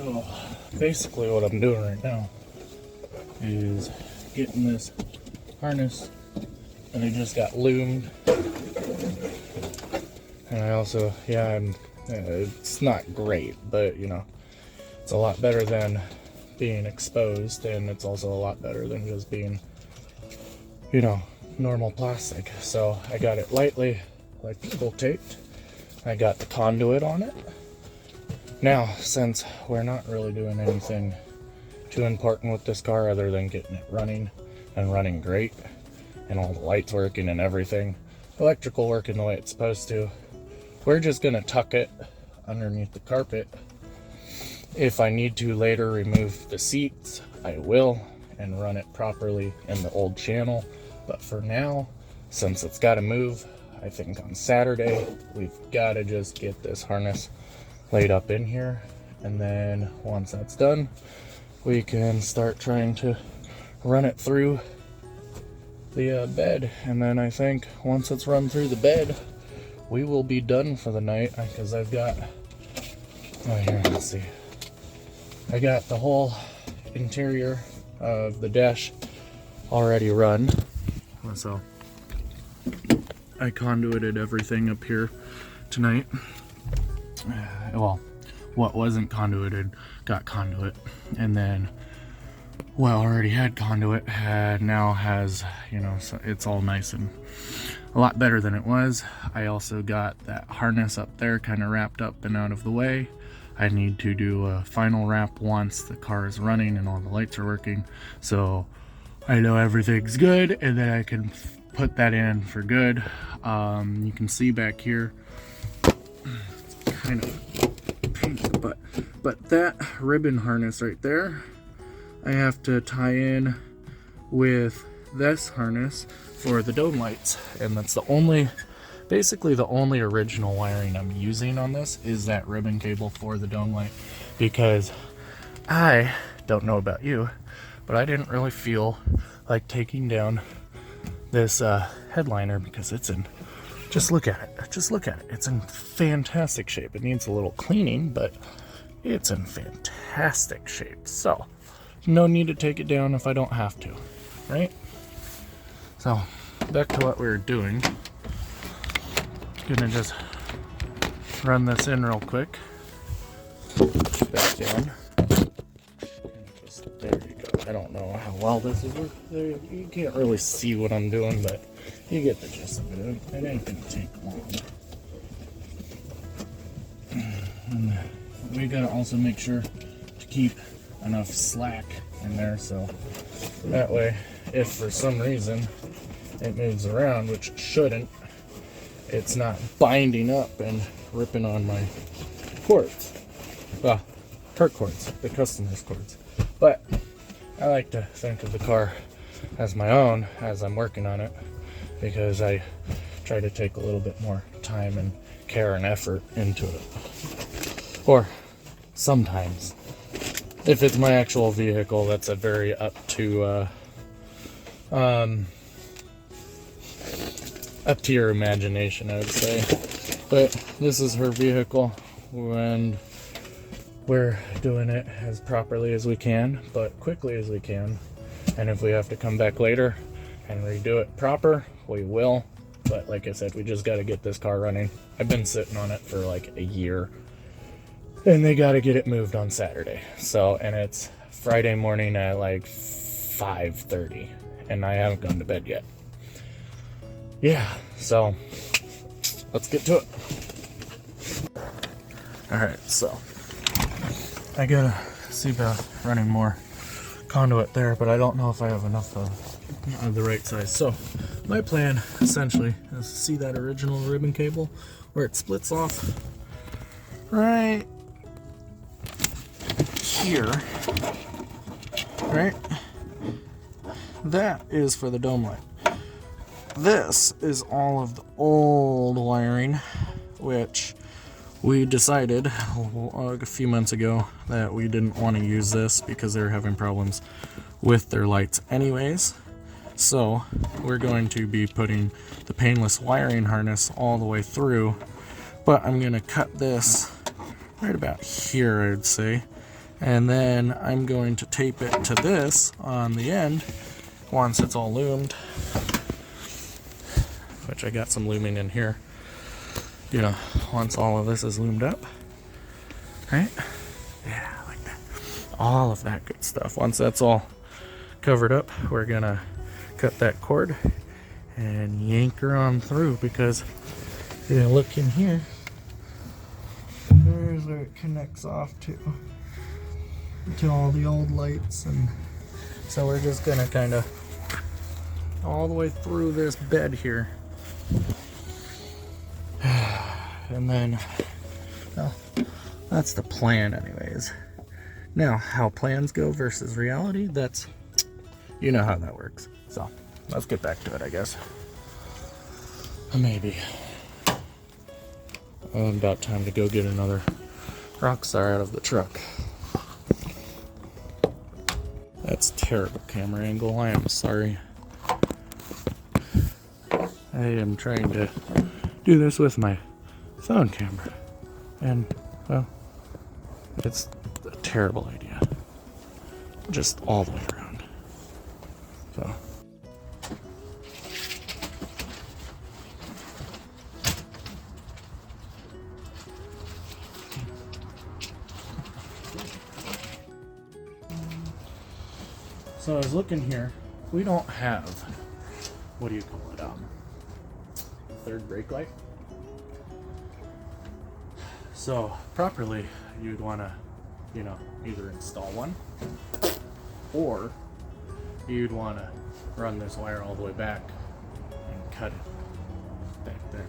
So basically what I'm doing right now is getting this harness, and it just got loomed. And I also, it's not great, but you know, it's a lot better than being exposed, and it's also a lot better than just being, you know, normal plastic. So I got it lightly electrical taped. I got the conduit on it. Now, since we're not really doing anything too important with this car other than getting it running and running great, and all the lights working and everything, electrical working the way it's supposed to, we're just gonna tuck it underneath the carpet. If I need to later remove the seats, I will, and run it properly in the old channel. But for now, since it's got to move, I think on Saturday, we've got to just get this harness laid up in here, and then once that's done, we can start trying to run it through the bed. And then I think once it's run through the bed, we will be done for the night, because I've got, oh here, let's see, I got the whole interior of the dash already run. So I conduited everything up here tonight. Well, what wasn't conduited got conduit, and then what already had conduit now has, you know, so it's all nice and a lot better than it was. I also got that harness up there kind of wrapped up and out of the way. I need to do a final wrap once the car is running and all the lights are working, so I know everything's good, and then I can put that in for good. You can see back here, it's kind of pink, but that ribbon harness right there, I have to tie in with this harness for the dome lights, and that's the only, basically the only original wiring I'm using on this is that ribbon cable for the dome light, because I don't know about you, but I didn't really feel like taking down this headliner, because it's in, just look at it, it's in fantastic shape. It needs a little cleaning, but it's in fantastic shape, so no need to take it down if I don't have to, right? So back to what we were doing. Gonna just run this in real quick, back down. There you go. I don't know how well this is working. You can't really see what I'm doing, but you get the gist of it. It ain't gonna take long. And we gotta also make sure to keep enough slack in there, so that way, if for some reason it moves around, which it shouldn't, it's not binding up and ripping on my cords. Well, her cords, the customer's cords. But I like to think of the car as my own as I'm working on it, because I try to take a little bit more time and care and effort into it. Or sometimes, if it's my actual vehicle, that's a very up to your imagination, I would say. But this is her vehicle, and we're doing it as properly as we can, but quickly as we can. And if we have to come back later and redo it proper, we will. But like I said, we just got to get this car running. I've been sitting on it for like a year, and they got to get it moved on Saturday. So, and it's Friday morning at like 5:30, and I haven't gone to bed yet. Yeah, so let's get to it. Alright, so I gotta see about running more conduit there, but I don't know if I have enough of the right size. So my plan essentially is to see that original ribbon cable where it splits off right here, right? That is for the dome light. This is all of the old wiring, which we decided a few months ago that we didn't want to use this because they were having problems with their lights anyways. So we're going to be putting the painless wiring harness all the way through, but I'm going to cut this right about here, I would say, And then I'm going to tape it to this on the end once it's all loomed, which I got some looming in here, you know, once all of this is loomed up, right? Yeah, like that. All of that good stuff. Once that's all covered up, we're gonna cut that cord and yank her on through, because you're gonna look in here, there's where it connects off to all the old lights. And so we're just gonna kind of all the way through this bed here, and then, well, that's the plan anyways. Now, how plans go versus reality, that's, you know how that works. So let's get back to it, I guess. Maybe about time to go get another Rockstar out of the truck. That's terrible camera angle. I am sorry. I am trying to do this with my phone camera, and, well, it's a terrible idea. Just all the way around. So. So I was looking here. We don't have, what do you call it? Third brake light. So properly, you'd want to, you know, either install one, or you'd want to run this wire all the way back and cut it back there.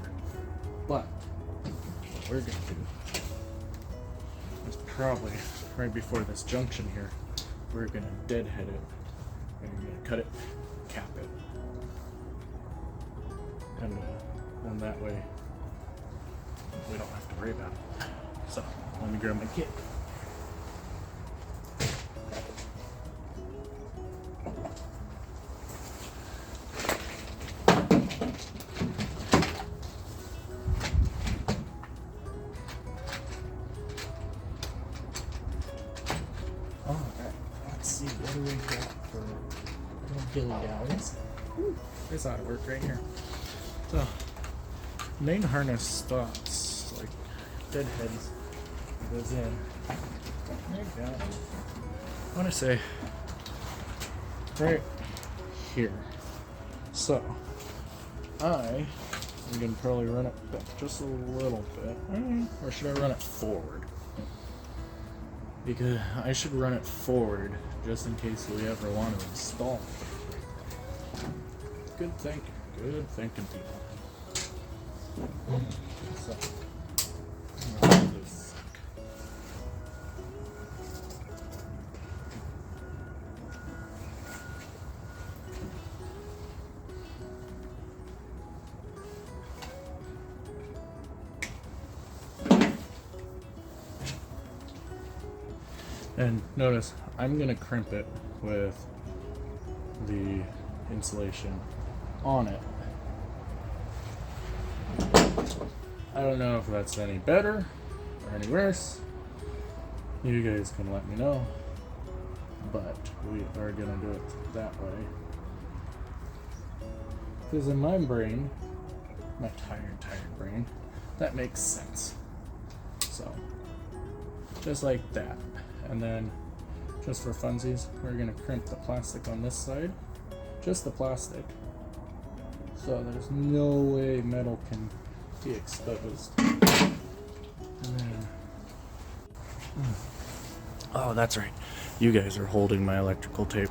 But what we're gonna do is probably right before this junction here, we're gonna deadhead it, and we're gonna cut it, cap it, and that way we don't have to worry about it. So let me grab my kit. Let's see, what do we got for dilly-dallies? This ought to work right here. So, main harness stops, like deadheads, goes in. There you go. I want to say right here. So, I am going to probably run it back just a little bit. Or should I run it forward? Because I should run it forward just in case we ever want to install it. Good thinking, people. So, and notice, I'm going to crimp it with the insulation on it. I don't know if that's any better or any worse. You guys can let me know. But we are going to do it that way. Because in my brain, my tired brain, that makes sense. So, just like that. And then, just for funsies, we're going to crimp the plastic on this side. Just the plastic. So there's no way metal can be exposed. And then, oh, that's right. You guys are holding my electrical tape.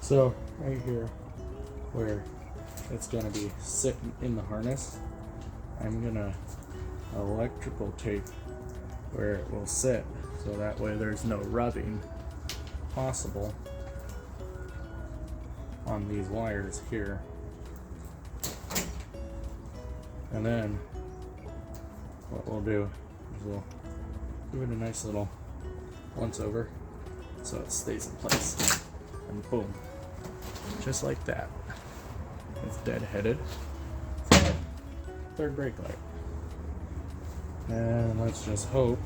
So, right here, where it's going to be sitting in the harness, I'm going to electrical tape where it will sit, so that way there's no rubbing possible on these wires here. And then what we'll do is we'll give it a nice little once over so it stays in place, and boom, just like that. It's dead-headed. Third brake light. And let's just hope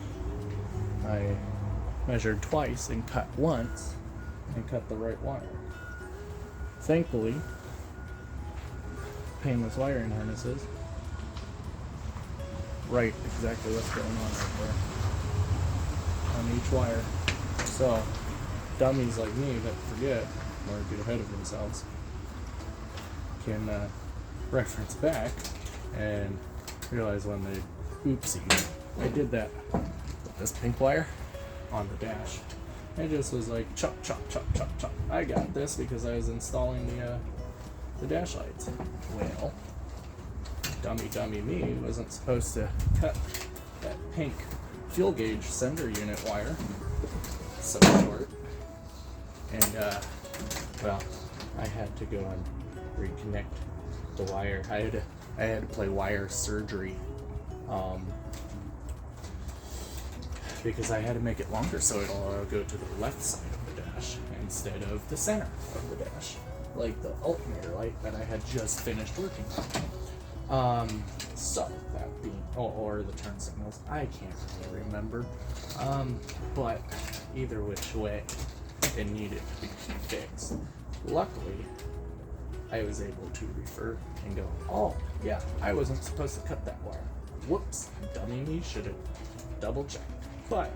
I measured twice and cut once and cut the right wire. Thankfully, painless wiring harnesses write exactly what's going on right there on each wire. So dummies like me that forget or get ahead of themselves can reference back and realize when they, oopsie, I did that with this pink wire on the dash. It just was like chop, chop, chop, chop, chop. I got this because I was installing the dash lights. Well, dummy me wasn't supposed to cut that pink fuel gauge sender unit wire so short. And well, I had to go and reconnect the wire. I had to play wire surgery because I had to make it longer so it'll go to the left side of the dash instead of the center of the dash, like the alternator light that I had just finished working on. So that being, or the turn signals, I can't really remember. But either which way, it needed to be fixed. Luckily, I was able to refer and go, oh yeah, I wasn't supposed to cut that wire. Whoops, dummy me, should have double checked. But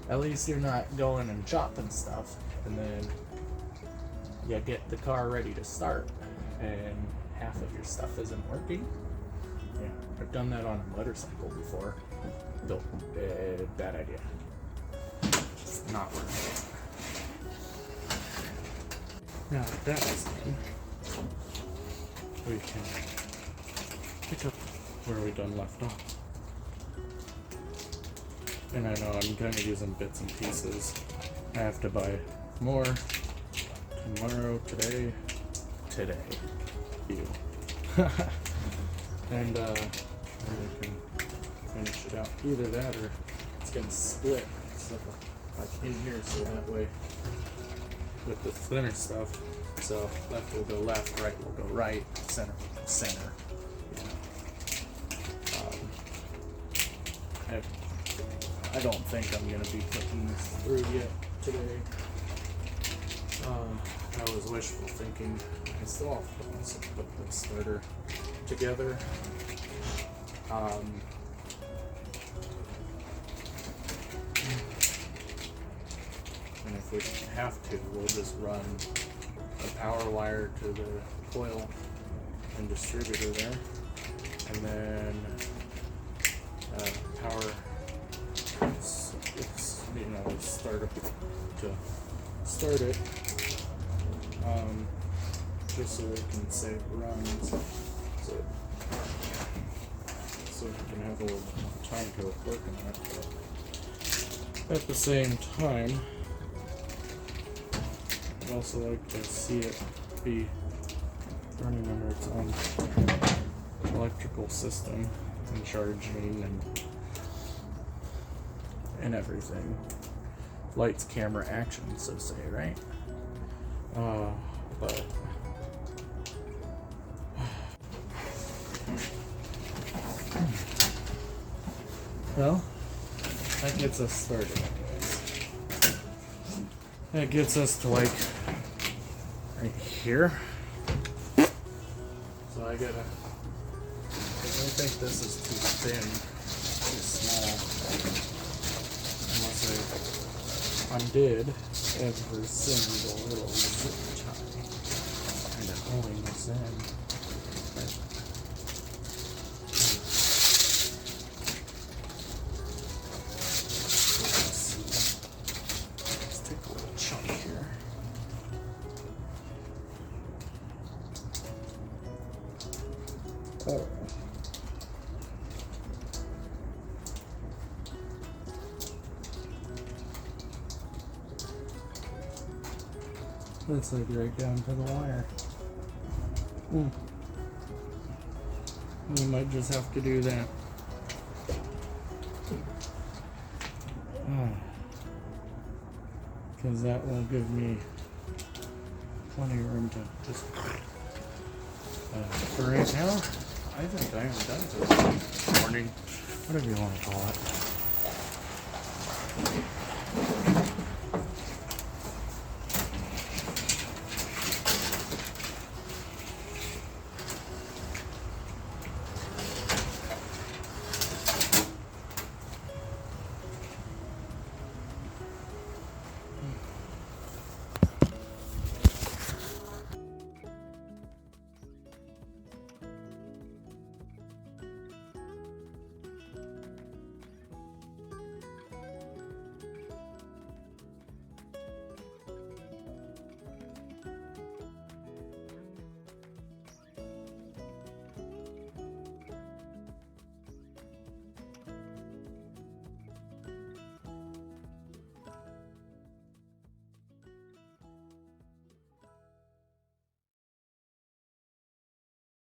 at least you're not going and chopping stuff and then you get the car ready to start and half of your stuff isn't working. Yeah, I've done that on a motorcycle before. Bad idea. It's not working. Now that that is done, we can pick up where we done left off. And I know I'm kind of using bits and pieces. I have to buy more tomorrow, today, you. And we can finish it out. Either that or it's gonna split. So like in here, so that way with the thinner stuff, so left will go left, right will go right, center will go center. You know. I don't think I'm going to be putting this through yet today. I was wishful thinking. I still have to also put the starter together. And if we have to, we'll just run a power wire to the coil and distributor there. And then power it's you know, start it just so we can say it runs, so we can have a little bit more time to work on it. But at the same time, I'd also like to see it be running under its own electrical system and charging and everything. Lights, camera, action, so say, right? But well, that gets us started, guys. That gets us to like right here. So I don't think this is too thin, too small. Unless I undid every single little zip tie, kind of holding this in. Let's take a little chunk here. All right. That's like right down to the wire. We might just have to do that. Because that will give me plenty of room to just For right now, I think I am done for this morning, whatever you want to call it.